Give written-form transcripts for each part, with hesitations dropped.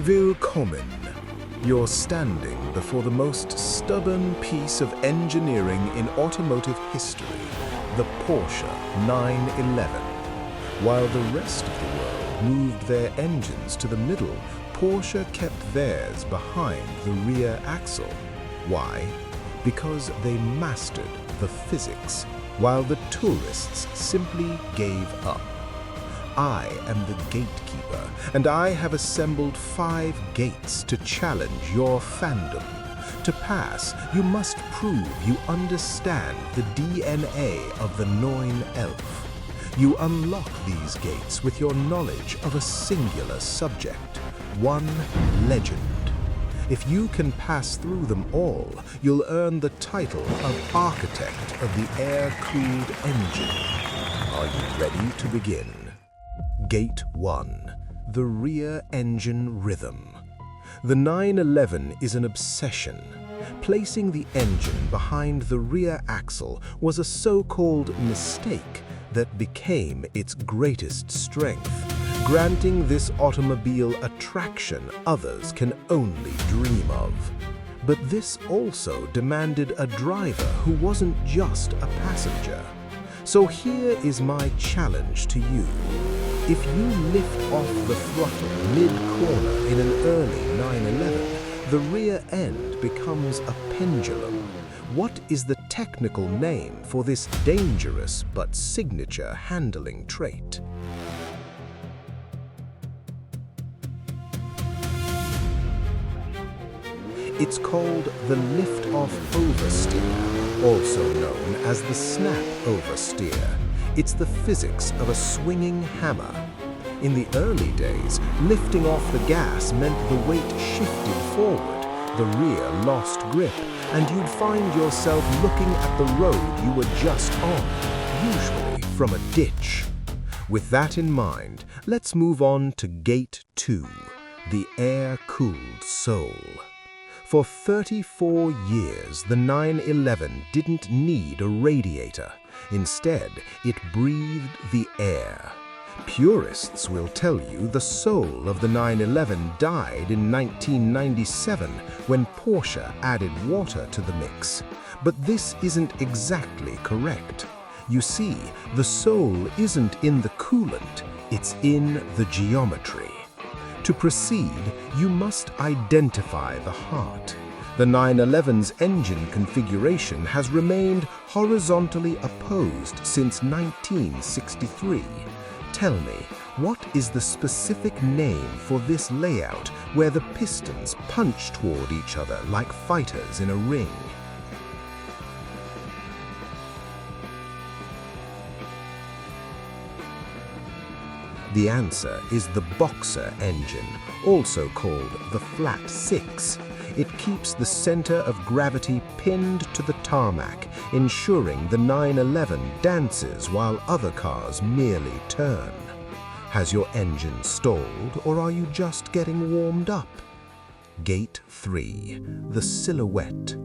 Willkommen. You're standing before the most stubborn piece of engineering in automotive history, the Porsche 911. While the rest of the world moved their engines to the middle, Porsche kept theirs behind the rear axle. Why? Because they mastered the physics, while the tourists simply gave up. I am the Gatekeeper, and I have assembled 5 gates to challenge your fandom. To pass, you must prove you understand the DNA of the 911. You unlock these gates with your knowledge of a singular subject, one legend. If you can pass through them all, you'll earn the title of Architect of the Air-Cooled Engine. Are you ready to begin? Gate 1. The Rear Engine Rhythm. The 911 is an obsession. Placing the engine behind the rear axle was a so-called mistake that became its greatest strength, granting this automobile a traction others can only dream of. But this also demanded a driver who wasn't just a passenger. So here is my challenge to you. If you lift off the throttle mid-corner in an early 911, the rear end becomes a pendulum. What is the technical name for this dangerous but signature handling trait? It's called the lift-off oversteer, also known as the snap oversteer. It's the physics of a swinging hammer. In the early days, lifting off the gas meant the weight shifted forward, the rear lost grip, and you'd find yourself looking at the road you were just on, usually from a ditch. With that in mind, let's move on to Gate 2, the air-cooled soul. For 34 years, the 911 didn't need a radiator. Instead, it breathed the air. Purists will tell you the soul of the 911 died in 1997 when Porsche added water to the mix. But this isn't exactly correct. You see, the soul isn't in the coolant, it's in the geometry. To proceed, you must identify the heart. The 911's engine configuration has remained horizontally opposed since 1963. Tell me, what is the specific name for this layout where the pistons punch toward each other like fighters in a ring? The answer is the boxer engine, also called the flat 6. It keeps the center of gravity pinned to the tarmac, ensuring the 911 dances while other cars merely turn. Has your engine stalled, or are you just getting warmed up? Gate 3. The silhouette.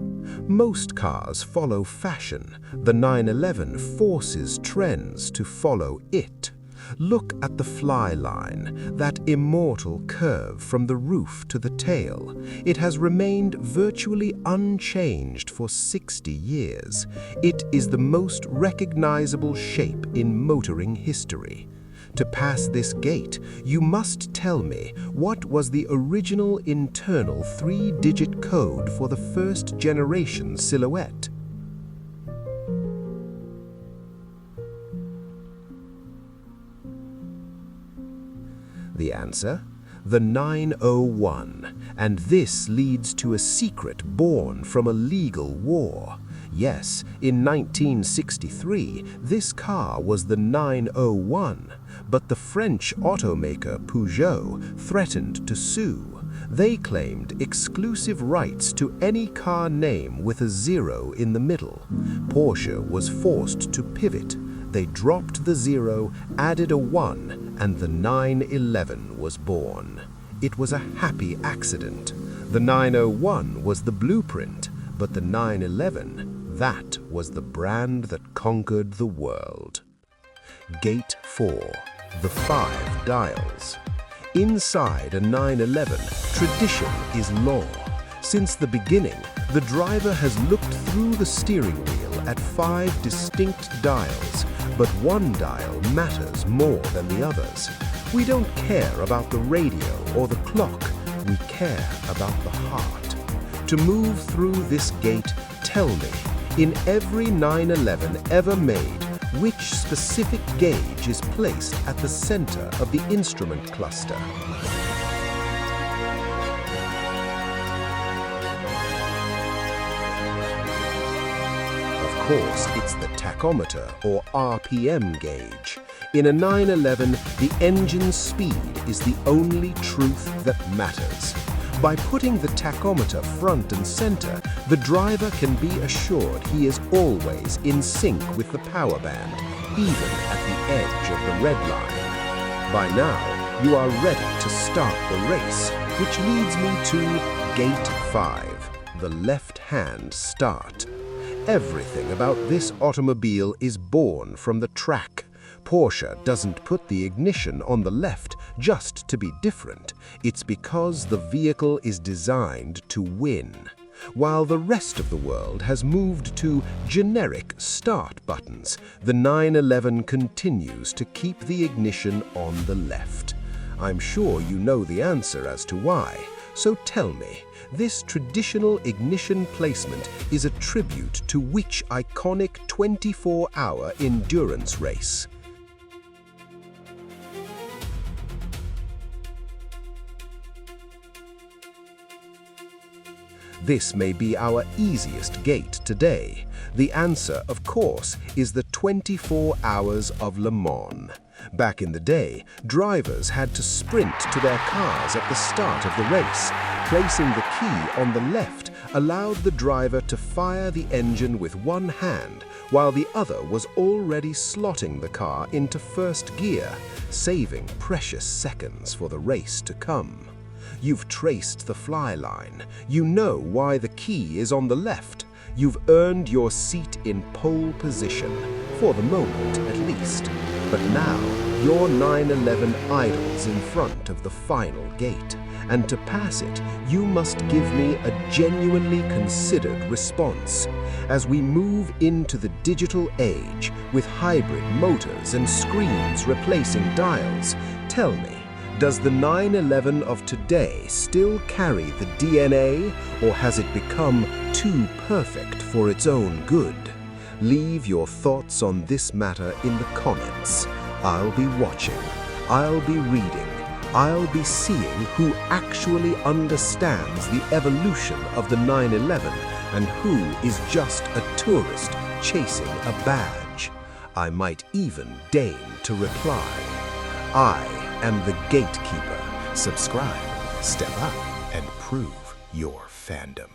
Most cars follow fashion. The 911 forces trends to follow it. Look at the fly line, that immortal curve from the roof to the tail. It has remained virtually unchanged for 60 years. It is the most recognizable shape in motoring history. To pass this gate, you must tell me what was the original internal 3-digit code for the first generation silhouette. The answer? The 901, and this leads to a secret born from a legal war. Yes, in 1963, this car was the 901, but the French automaker Peugeot threatened to sue. They claimed exclusive rights to any car name with a 0 in the middle. Porsche was forced to pivot. They dropped the 0, added a 1, and the 911 was born. It was a happy accident. The 901 was the blueprint, but the 911, that was the brand that conquered the world. Gate 4. The 5 dials. Inside a 911, Tradition is law. Since the beginning, the driver has looked through the steering wheel at 5 distinct dials, but one dial matters more than the others. We don't care about the radio or the clock, we care about the heart. To move through this gate, tell me, in every 911 ever made, which specific gauge is placed at the center of the instrument cluster? Of course, it's the tachometer or RPM gauge. In a 911, the engine's speed is the only truth that matters. By putting the tachometer front and center, the driver can be assured he is always in sync with the power band, even at the edge of the red line. By now, you are ready to start the race, which leads me to Gate 5, the left-hand start. Everything about this automobile is born from the track. Porsche doesn't put the ignition on the left just to be different. It's because the vehicle is designed to win. While the rest of the world has moved to generic start buttons, the 911 continues to keep the ignition on the left. I'm sure you know the answer as to why, so tell me, this traditional ignition placement is a tribute to which iconic 24-hour endurance race? This may be our easiest gate today. The answer, of course, is the 24 Hours of Le Mans. Back in the day, drivers had to sprint to their cars at the start of the race. Placing the key on the left allowed the driver to fire the engine with one hand, while the other was already slotting the car into first gear, saving precious seconds for the race to come. You've traced the fly line. You know why the key is on the left. You've earned your seat in pole position, for the moment at least. But now, your 911 idles in front of the final gate. And to pass it, you must give me a genuinely considered response. As we move into the digital age, with hybrid motors and screens replacing dials, tell me, does the 911 of today still carry the DNA, or has it become too perfect for its own good? Leave your thoughts on this matter in the comments. I'll be watching, I'll be reading, I'll be seeing who actually understands the evolution of the 911 and who is just a tourist chasing a badge. I might even deign to reply. I am the Gatekeeper. Subscribe, step up, and prove your fandom.